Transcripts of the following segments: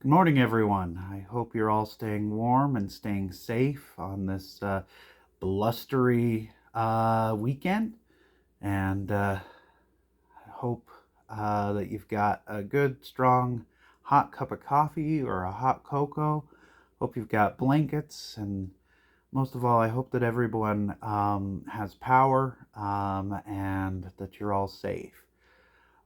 Good morning, everyone. I hope you're all staying warm and staying safe on this blustery weekend. And I hope that you've got a good, strong, hot cup of coffee or a hot cocoa. Hope you've got blankets. And most of all, I hope that everyone has power and that you're all safe.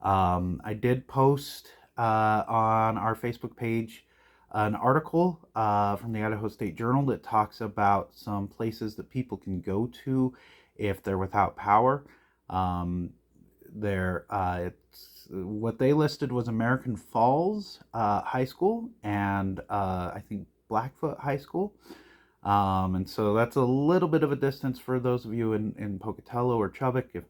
I did post on our Facebook page an article from the Idaho State Journal that talks about some places that people can go to if they're without power. Um, it's what they listed was American Falls High School and I think Blackfoot High School. And so that's a little bit of a distance for those of you in Pocatello or Chubbuck.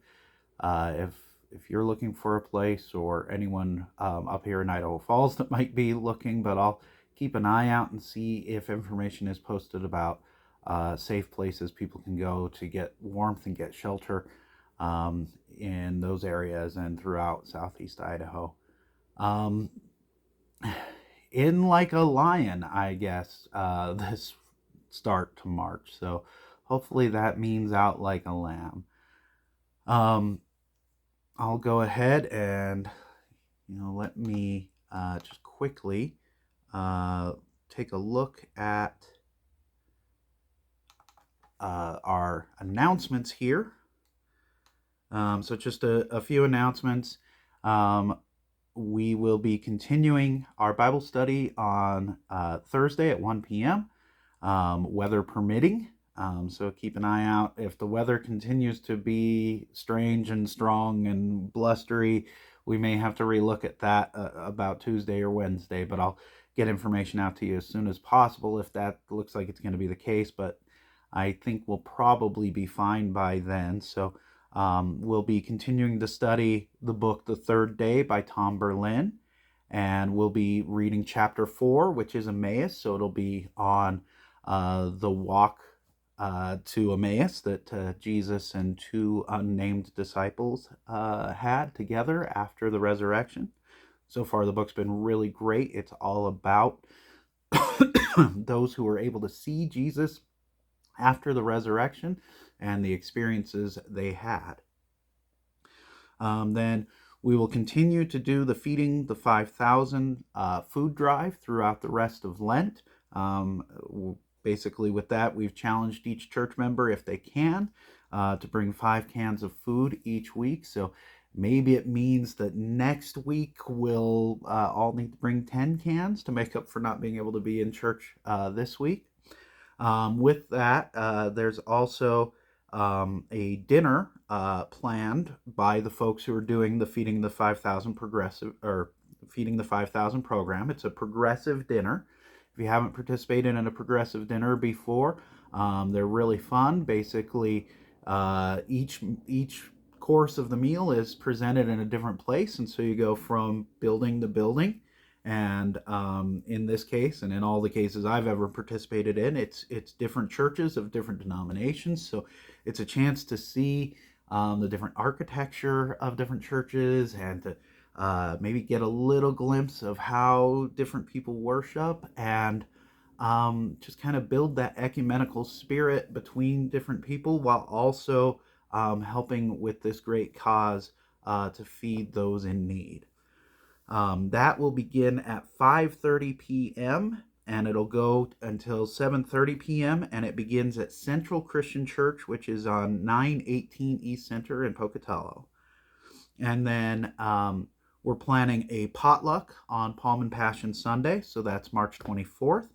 Uh, if if you're looking for a place, or anyone up here in Idaho Falls that might be looking, but I'll keep an eye out and see if information is posted about safe places people can go to get warmth and get shelter in those areas and throughout southeast Idaho. Um, in like a lion, I guess, this start to March. So hopefully that means out like a lamb. Um, I'll go ahead and let me just quickly uh, take a look at our announcements here. So just a few announcements. Um, we will be continuing our Bible study on Thursday at 1 p.m., weather permitting. So keep an eye out. If the weather continues to be strange and strong and blustery, we may have to relook at that about Tuesday or Wednesday, but I'll get information out to you as soon as possible if that looks like it's going to be the case. But I think we'll probably be fine by then. So we'll be continuing to study the book The Third Day by Tom Berlin, and we'll be reading chapter 4, which is Emmaus. So it'll be on the walk to Emmaus that Jesus and two unnamed disciples had together after the resurrection. So far, the book's been really great. It's all about those who were able to see Jesus after the resurrection and the experiences they had. Then we will continue to do the Feeding the 5,000 food drive throughout the rest of Lent. Basically, with that, we've challenged each church member, if they can, to bring 5 cans of food each week. So maybe it means that next week we'll all need to bring 10 cans to make up for not being able to be in church this week. With that, there's also a dinner planned by the folks who are doing the Feeding the 5,000 Feeding the 5,000 program. It's a progressive dinner. If you haven't participated in a progressive dinner before, they're really fun. Basically, each course of the meal is presented in a different place, and so you go from building to building. And in this case, and in all the cases I've ever participated in, it's different churches of different denominations. So it's a chance to see the different architecture of different churches, and to maybe get a little glimpse of how different people worship, and just kind of build that ecumenical spirit between different people, while also helping with this great cause to feed those in need. That will begin at 5:30 p.m. and it'll go until 7:30 p.m. and it begins at Central Christian Church, which is on 918 East Center in Pocatello. And then we're planning a potluck on Palm and Passion Sunday, so that's March 24th.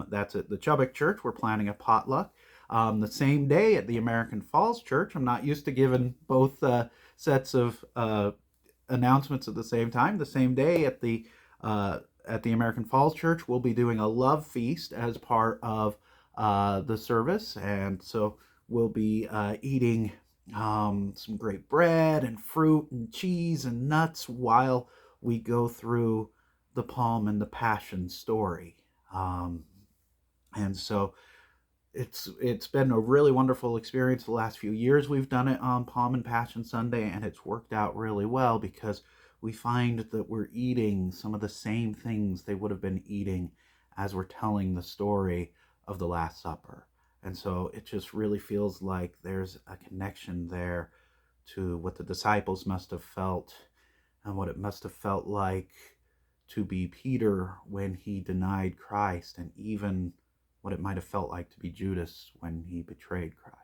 That's at the Chubbuck Church. We're planning a potluck. The same day at the American Falls Church. I'm not used to giving both sets of announcements at the same time. The same day at the American Falls Church, we'll be doing a love feast as part of the service, and so we'll be eating some great bread and fruit and cheese and nuts while we go through the Palm and the Passion story. And so it's been a really wonderful experience. The last few years we've done it on Palm and Passion Sunday, and it's worked out really well because we find that we're eating some of the same things they would have been eating as we're telling the story of the Last Supper. And so it just really feels like there's a connection there to what the disciples must have felt and what it must have felt like to be Peter when he denied Christ, and even what it might have felt like to be Judas when he betrayed Christ.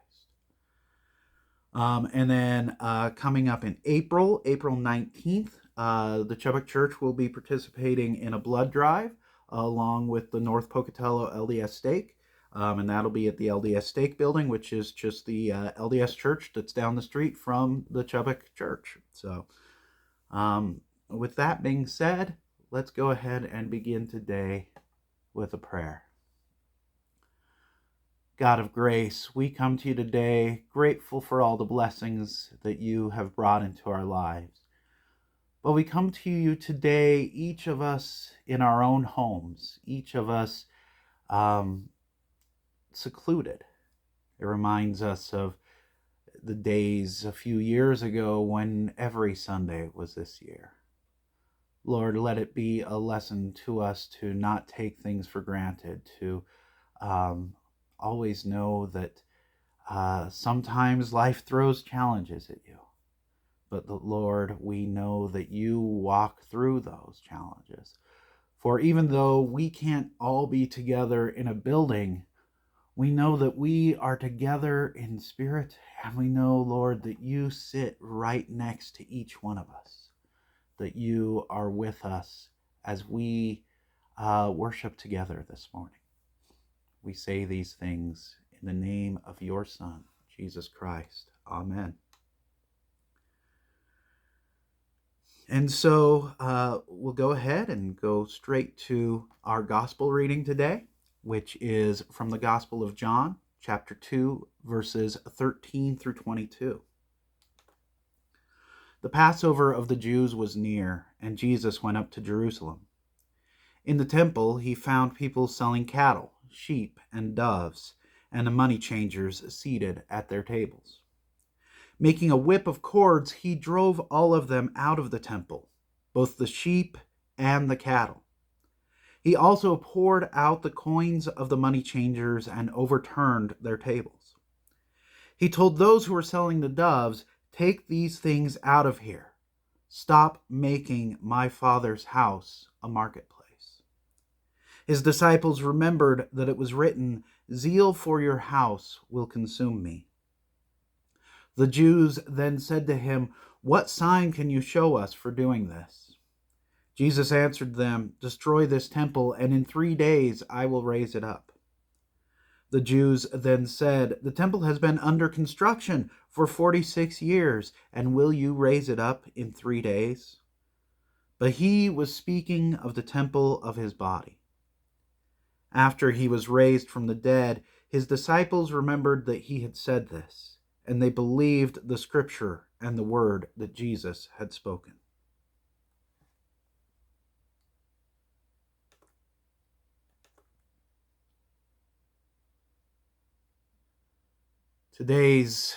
And then coming up in April 19th, the Chubbuck Church will be participating in a blood drive along with the North Pocatello LDS Stake. And that'll be at the LDS Stake building, which is just the LDS church that's down the street from the Chubbuck Church. So with that being said, let's go ahead and begin today with a prayer. God of grace, we come to you today grateful for all the blessings that you have brought into our lives. But we come to you today, each of us in our own homes, each of us secluded. It reminds us of the days a few years ago when every Sunday was this year. Lord, let it be a lesson to us to not take things for granted, to always know that sometimes life throws challenges at you. But Lord, we know that you walk through those challenges. For even though we can't all be together in a building, we know that we are together in spirit, and we know, Lord, that you sit right next to each one of us, that you are with us as we worship together this morning. We say these things in the name of your Son, Jesus Christ. Amen. And so we'll go ahead and go straight to our gospel reading today, which is from the Gospel of John, chapter 2, verses 13 through 22. The Passover of the Jews was near, and Jesus went up to Jerusalem. In the temple, he found people selling cattle, sheep, and doves, and the money changers seated at their tables. Making a whip of cords, he drove all of them out of the temple, both the sheep and the cattle. He also poured out the coins of the money changers and overturned their tables. He told those who were selling the doves, "Take these things out of here. Stop making my Father's house a marketplace." His disciples remembered that it was written, "Zeal for your house will consume me." The Jews then said to him, "What sign can you show us for doing this?" Jesus answered them, "Destroy this temple, and in 3 days I will raise it up." The Jews then said, "The temple has been under construction for 46 years, and will you raise it up in 3 days?" But he was speaking of the temple of his body. After he was raised from the dead, his disciples remembered that he had said this, and they believed the scripture and the word that Jesus had spoken. Today's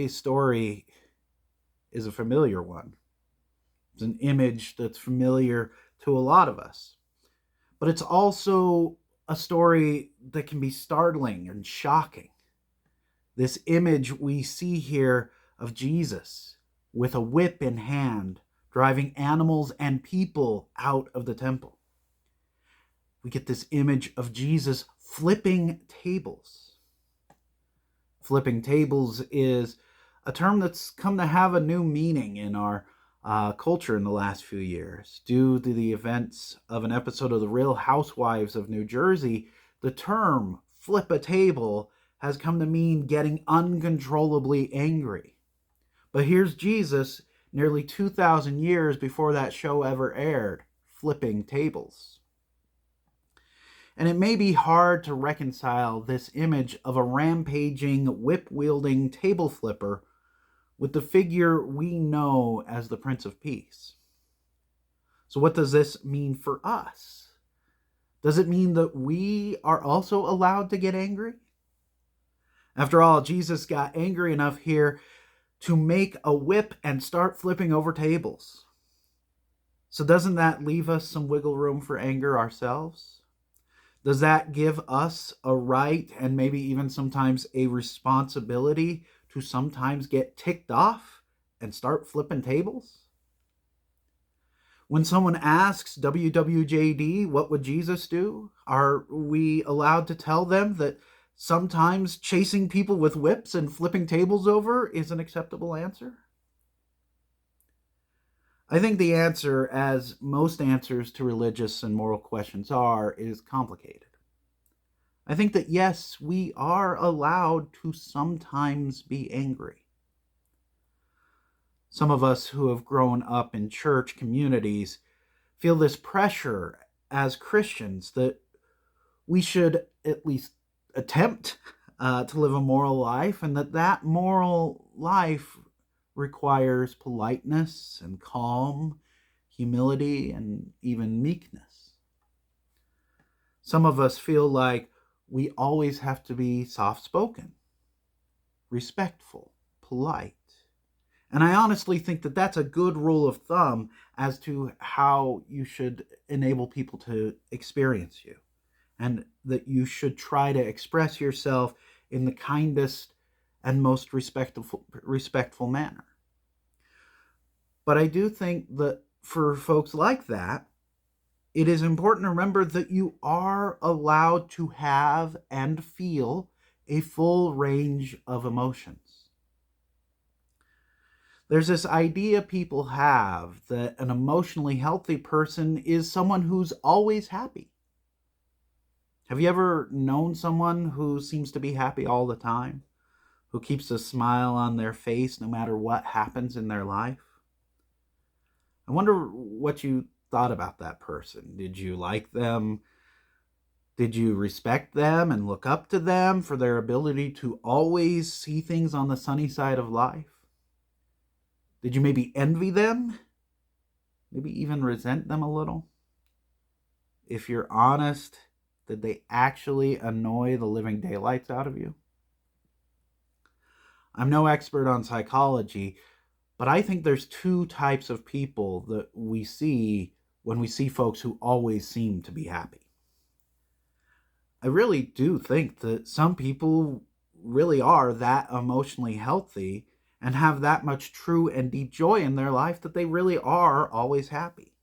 story is a familiar one. It's an image that's familiar to a lot of us. But it's also a story that can be startling and shocking. This image we see here of Jesus with a whip in hand, driving animals and people out of the temple. We get this image of Jesus flipping tables. Flipping tables is a term that's come to have a new meaning in our culture in the last few years. Due to the events of an episode of The Real Housewives of New Jersey, the term flip a table has come to mean getting uncontrollably angry. But here's Jesus, nearly 2,000 years before that show ever aired, flipping tables. And it may be hard to reconcile this image of a rampaging, whip-wielding table flipper with the figure we know as the Prince of Peace. So what does this mean for us? Does it mean that we are also allowed to get angry? After all, Jesus got angry enough here to make a whip and start flipping over tables. So doesn't that leave us some wiggle room for anger ourselves? Does that give us a right and maybe even sometimes a responsibility to sometimes get ticked off and start flipping tables? When someone asks WWJD, what would Jesus do? Are we allowed to tell them that sometimes chasing people with whips and flipping tables over is an acceptable answer? I think the answer, as most answers to religious and moral questions are, is complicated. I think that yes, we are allowed to sometimes be angry. Some of us who have grown up in church communities feel this pressure as Christians that we should at least attempt to live a moral life, and that moral life requires politeness and calm, humility, and even meekness. Some of us feel like we always have to be soft-spoken, respectful, polite. And I honestly think that that's a good rule of thumb as to how you should enable people to experience you, and that you should try to express yourself in the kindest and most respectful manner. But I do think that for folks like that, it is important to remember that you are allowed to have and feel a full range of emotions. There's this idea people have that an emotionally healthy person is someone who's always happy. Have you ever known someone who seems to be happy all the time? Who keeps a smile on their face no matter what happens in their life? I wonder what you thought about that person. Did you like them? Did you respect them and look up to them for their ability to always see things on the sunny side of life? Did you maybe envy them? Maybe even resent them a little? If you're honest, did they actually annoy the living daylights out of you? I'm no expert on psychology, but I think there's two types of people that we see when we see folks who always seem to be happy. I really do think that some people really are that emotionally healthy and have that much true and deep joy in their life that they really are always happy.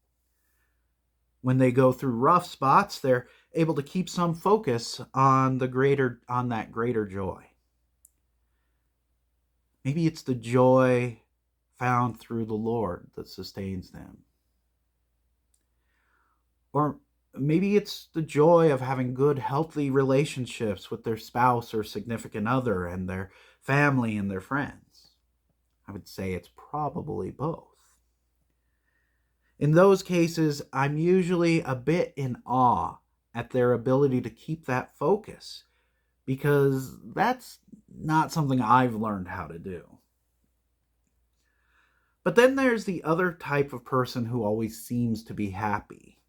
When they go through rough spots, they're able to keep some focus on that greater joy. Maybe it's the joy found through the Lord that sustains them. Or maybe it's the joy of having good, healthy relationships with their spouse or significant other and their family and their friends. I would say it's probably both. In those cases, I'm usually a bit in awe at their ability to keep that focus, because that's not something I've learned how to do. But then there's the other type of person who always seems to be happy.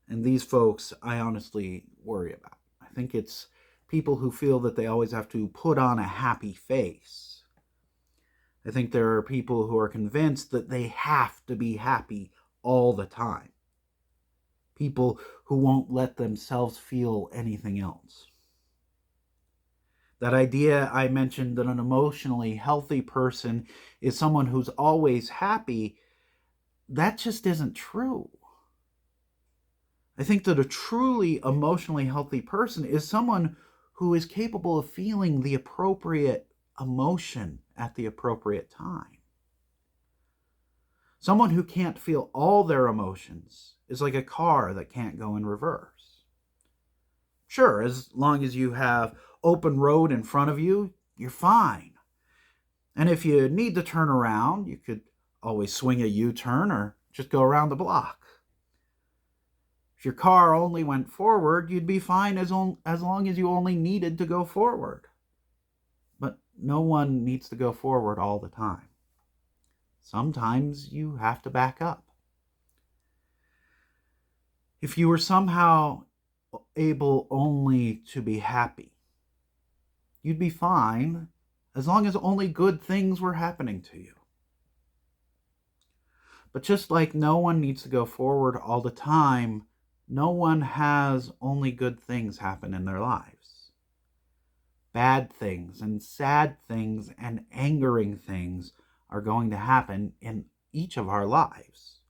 And these folks I honestly worry about. I think it's people who feel that they always have to put on a happy face. I think there are people who are convinced that they have to be happy all the time. People who won't let themselves feel anything else. That idea I mentioned that an emotionally healthy person is someone who's always happy, that just isn't true. I think that a truly emotionally healthy person is someone who is capable of feeling the appropriate emotion at the appropriate time. Someone who can't feel all their emotions is like a car that can't go in reverse. Sure, as long as you have open road in front of you, you're fine. And if you need to turn around, you could always swing a U-turn or just go around the block. If your car only went forward, you'd be fine as long as you only needed to go forward. But no one needs to go forward all the time. Sometimes you have to back up. If you were somehow able only to be happy, you'd be fine as long as only good things were happening to you. But just like no one needs to go forward all the time, no one has only good things happen in their lives. Bad things and sad things and angering things are going to happen in each of our lives.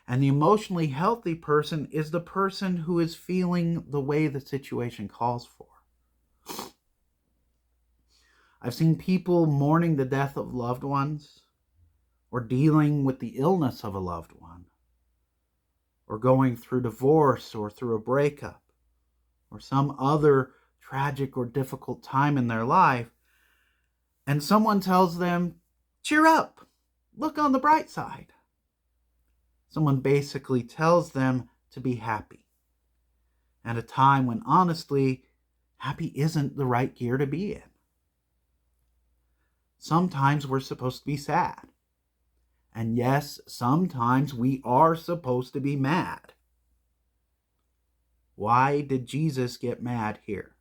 And the emotionally healthy person is the person who is feeling the way the situation calls for. I've seen people mourning the death of loved ones, or dealing with the illness of a loved one, or going through divorce or through a breakup, or some other tragic or difficult time in their life, and someone tells them, cheer up, look on the bright side. Someone basically tells them to be happy, at a time when honestly, happy isn't the right gear to be in. Sometimes we're supposed to be sad. And yes, sometimes we are supposed to be mad. Why did Jesus get mad here?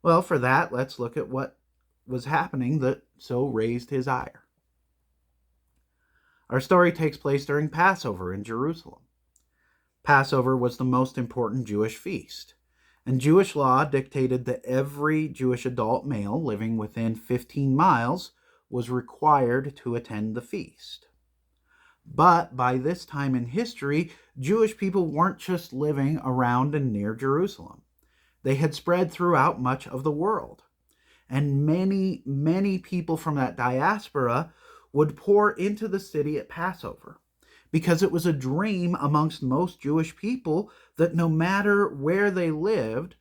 Well, for that, let's look at what was happening that so raised his ire. Our story takes place during Passover in Jerusalem. Passover was the most important Jewish feast, and Jewish law dictated that every Jewish adult male living within 15 miles was required to attend the feast. But by this time in history, Jewish people weren't just living around and near Jerusalem. They had spread throughout much of the world. And many, many people from that diaspora would pour into the city at Passover, because it was a dream amongst most Jewish people that no matter where they lived,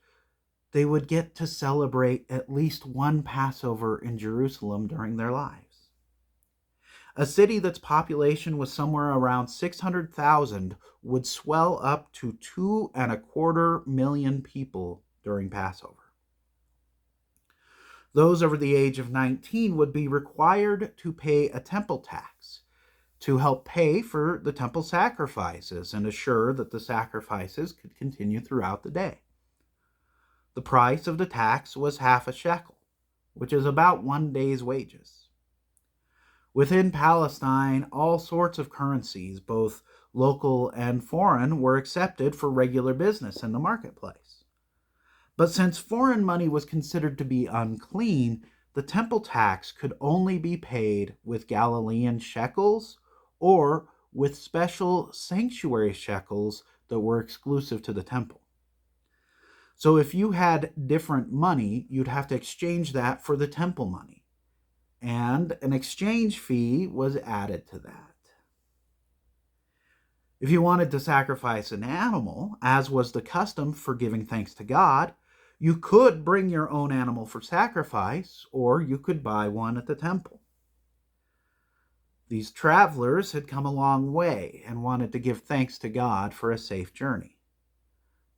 they would get to celebrate at least one Passover in Jerusalem during their lives. A city that's population was somewhere around 600,000 would swell up to 2.25 million people during Passover. Those over the age of 19 would be required to pay a temple tax to help pay for the temple sacrifices and assure that the sacrifices could continue throughout the day. The price of the tax was half a shekel, which is about 1 day's wages. Within Palestine, all sorts of currencies, both local and foreign, were accepted for regular business in the marketplace. But since foreign money was considered to be unclean, the temple tax could only be paid with Galilean shekels or with special sanctuary shekels that were exclusive to the temple. So if you had different money, you'd have to exchange that for the temple money. And an exchange fee was added to that. If you wanted to sacrifice an animal, as was the custom for giving thanks to God, you could bring your own animal for sacrifice, or you could buy one at the temple. These travelers had come a long way and wanted to give thanks to God for a safe journey.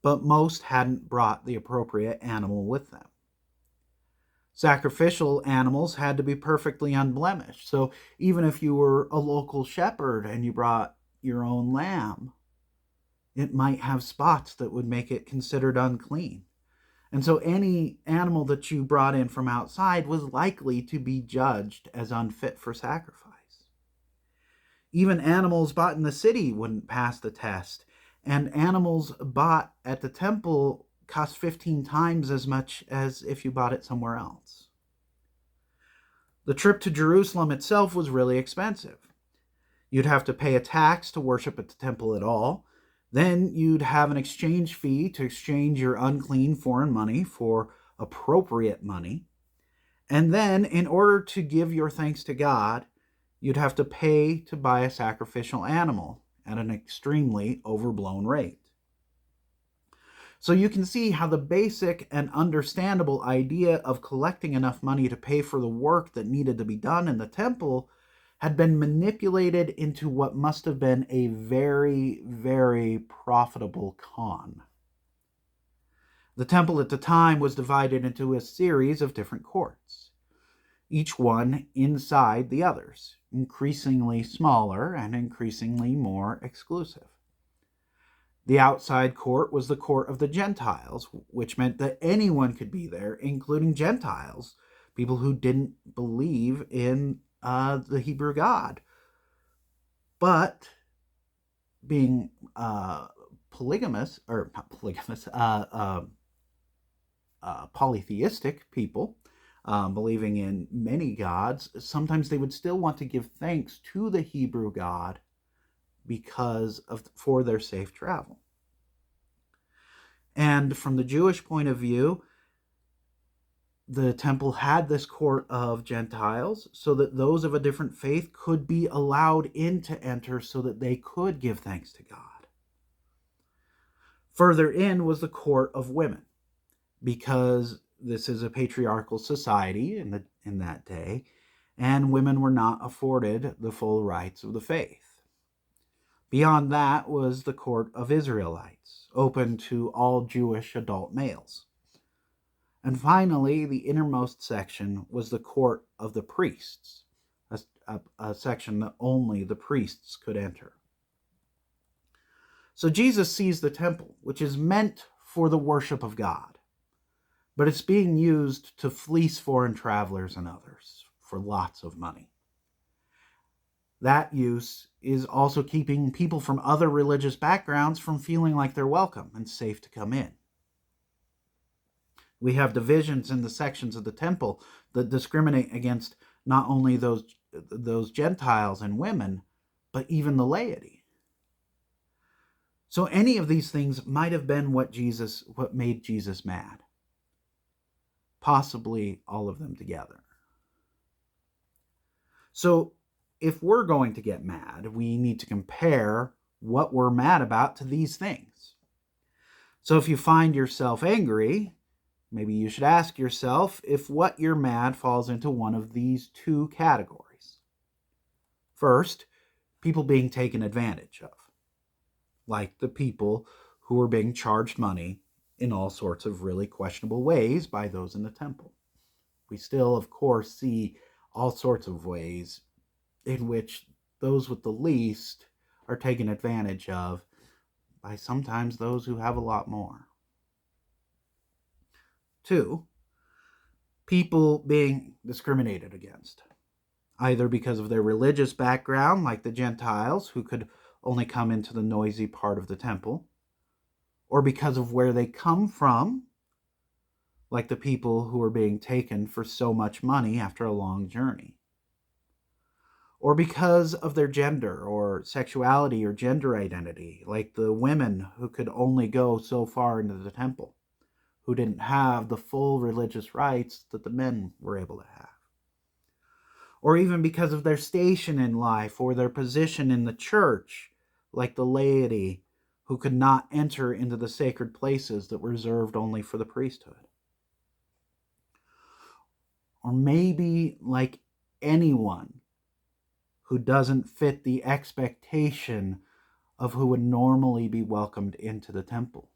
But most hadn't brought the appropriate animal with them. Sacrificial animals had to be perfectly unblemished. So even if you were a local shepherd and you brought your own lamb, it might have spots that would make it considered unclean. And so any animal that you brought in from outside was likely to be judged as unfit for sacrifice. Even animals bought in the city wouldn't pass the test, and animals bought at the temple cost 15 times as much as if you bought it somewhere else. The trip to Jerusalem itself was really expensive. You'd have to pay a tax to worship at the temple at all. Then you'd have an exchange fee to exchange your unclean foreign money for appropriate money. And then, in order to give your thanks to God, you'd have to pay to buy a sacrificial animal at an extremely overblown rate. So you can see how the basic and understandable idea of collecting enough money to pay for the work that needed to be done in the temple had been manipulated into what must have been a very, very profitable con. The temple at the time was divided into a series of different courts, each one inside the others, increasingly smaller and increasingly more exclusive. The outside court was the court of the Gentiles, which meant that anyone could be there, including Gentiles, people who didn't believe in the Hebrew God. But being polygamous, or not polygamous, polytheistic people, believing in many gods, sometimes they would still want to give thanks to the Hebrew God for their safe travel. And from the Jewish point of view, the temple had this court of Gentiles so that those of a different faith could be allowed in to enter so that they could give thanks to God. Further in was the court of women, because this is a patriarchal society in that day, and women were not afforded the full rights of the faith. Beyond that was the court of Israelites, open to all Jewish adult males. And finally, the innermost section was the court of the priests, a section that only the priests could enter. So Jesus sees the temple, which is meant for the worship of God, but it's being used to fleece foreign travelers and others for lots of money. That use is also keeping people from other religious backgrounds from feeling like they're welcome and safe to come in. We have divisions in the sections of the temple that discriminate against not only those Gentiles and women, but even the laity. So any of these things might have been what made Jesus mad. Possibly all of them together. So if we're going to get mad, we need to compare what we're mad about to these things. So if you find yourself angry, maybe you should ask yourself if what you're mad falls into one of these two categories. First, people being taken advantage of, like the people who are being charged money in all sorts of really questionable ways by those in the temple. We still, of course, see all sorts of ways in which those with the least are taken advantage of by sometimes those who have a lot more. 2, people being discriminated against, either because of their religious background, like the Gentiles, who could only come into the noisy part of the temple, or because of where they come from, like the people who are being taken for so much money after a long journey, or because of their gender or sexuality or gender identity, like the women who could only go so far into the temple, who didn't have the full religious rights that the men were able to have. Or even because of their station in life or their position in the church, like the laity who could not enter into the sacred places that were reserved only for the priesthood. Or maybe like anyone who doesn't fit the expectation of who would normally be welcomed into the temple,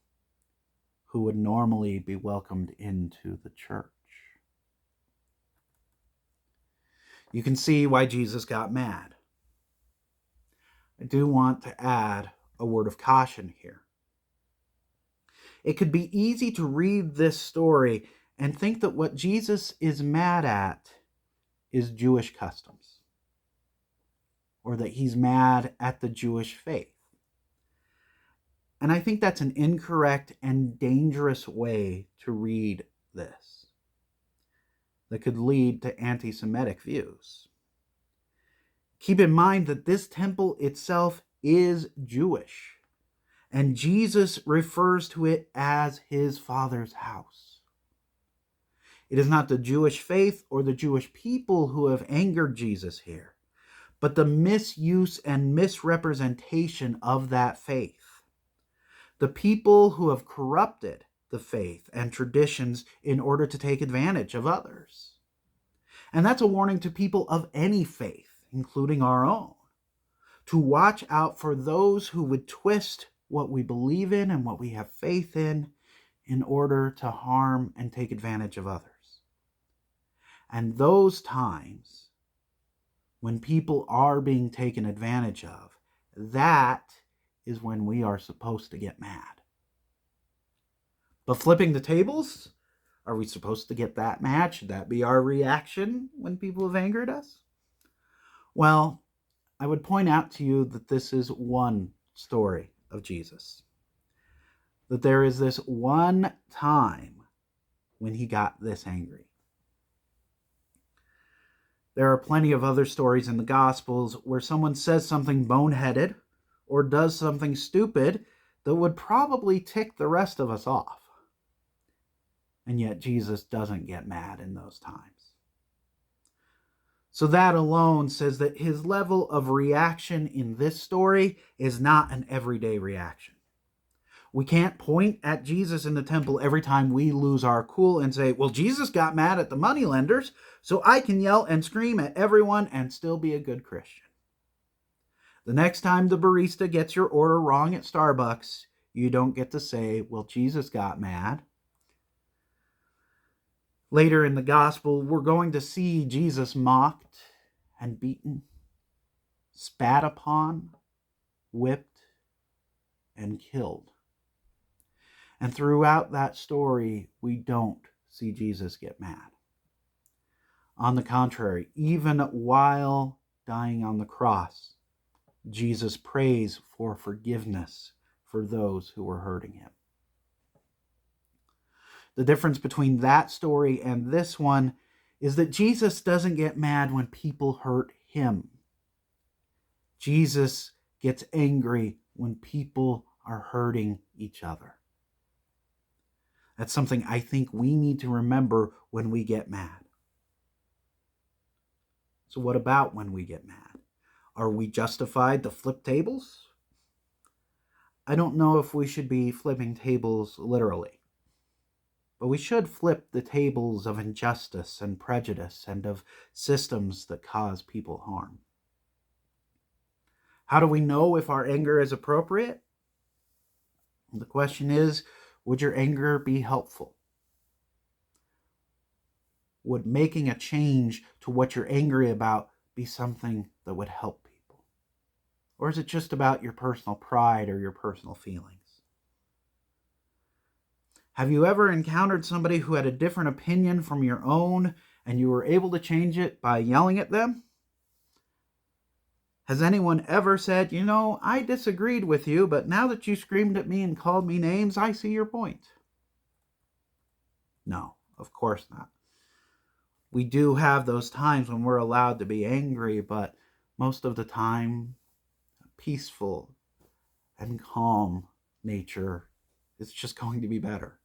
who would normally be welcomed into the church. You can see why Jesus got mad. I do want to add a word of caution here. It could be easy to read this story and think that what Jesus is mad at is Jewish customs, or that he's mad at the Jewish faith. And I think that's an incorrect and dangerous way to read this that could lead to anti-Semitic views. Keep in mind that this temple itself is Jewish, and Jesus refers to it as his Father's house. It is not the Jewish faith or the Jewish people who have angered Jesus here, but the misuse and misrepresentation of that faith. The people who have corrupted the faith and traditions in order to take advantage of others. And that's a warning to people of any faith, including our own, to watch out for those who would twist what we believe in and what we have faith in order to harm and take advantage of others. And those times when people are being taken advantage of, that is when we are supposed to get mad. But flipping the tables, Are we supposed to get that mad? Should that be our reaction when people have angered us? Well, I would point out to you that this is one story of Jesus. That there is this one time when he got this angry. There are plenty of other stories in the Gospels where someone says something boneheaded or does something stupid that would probably tick the rest of us off. And yet Jesus doesn't get mad in those times. So that alone says that his level of reaction in this story is not an everyday reaction. We can't point at Jesus in the temple every time we lose our cool and say, well, Jesus got mad at the moneylenders, so I can yell and scream at everyone and still be a good Christian. The next time the barista gets your order wrong at Starbucks, you don't get to say, well, Jesus got mad. Later in the gospel, we're going to see Jesus mocked and beaten, spat upon, whipped, and killed. And throughout that story, we don't see Jesus get mad. On the contrary, even while dying on the cross, Jesus prays for forgiveness for those who were hurting him. The difference between that story and this one is that Jesus doesn't get mad when people hurt him. Jesus gets angry when people are hurting each other. That's something I think we need to remember when we get mad. So what about when we get mad? Are we justified to flip tables? I don't know if we should be flipping tables literally, but we should flip the tables of injustice and prejudice and of systems that cause people harm. How do we know if our anger is appropriate? The question is, would your anger be helpful? Would making a change to what you're angry about be something that would help people? Or is it just about your personal pride or your personal feelings? Have you ever encountered somebody who had a different opinion from your own and you were able to change it by yelling at them? Has anyone ever said, I disagreed with you, but now that you screamed at me and called me names, I see your point? No, of course not. We do have those times when we're allowed to be angry, but most of the time, peaceful and calm nature is just going to be better.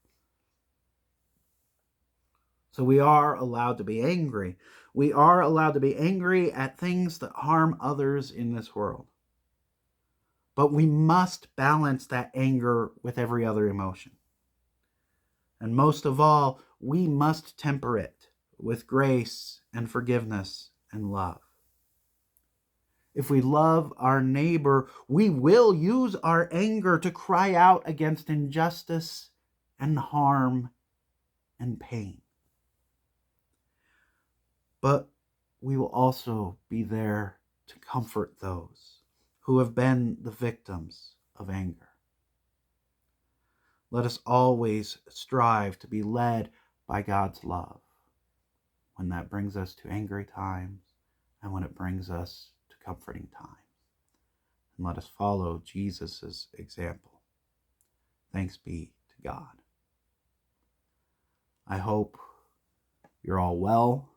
So we are allowed to be angry. We are allowed to be angry at things that harm others in this world. But we must balance that anger with every other emotion. And most of all, we must temper it with grace and forgiveness and love. If we love our neighbor, we will use our anger to cry out against injustice and harm and pain. But we will also be there to comfort those who have been the victims of anger. Let us always strive to be led by God's love when that brings us to angry times and when it brings us to comforting times. And let us follow Jesus' example. Thanks be to God. I hope you're all well.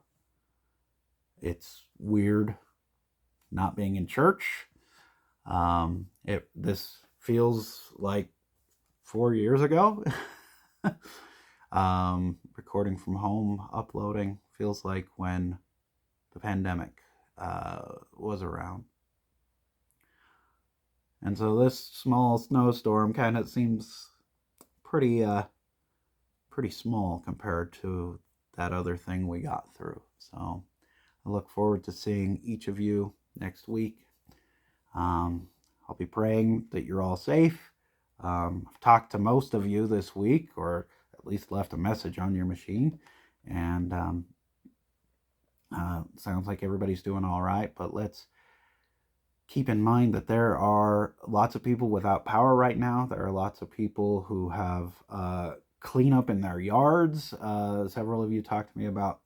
It's weird not being in church. This feels like 4 years ago. Recording from home, uploading, feels like when the pandemic was around. And so this small snowstorm kind of seems pretty small compared to that other thing we got through. So I look forward to seeing each of you next week. I'll be praying that you're all safe. I've talked to most of you this week, or at least left a message on your machine. And sounds like everybody's doing all right. But let's keep in mind that there are lots of people without power right now. There are lots of people who have clean up in their yards. Several of you talked to me about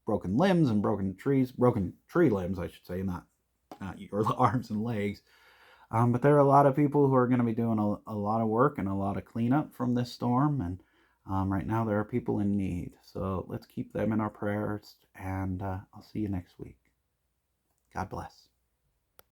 broken limbs and broken tree limbs, I should say, not your arms and legs. But there are a lot of people who are going to be doing a lot of work and a lot of cleanup from this storm. And right now there are people in need. So let's keep them in our prayers. And I'll see you next week. God bless.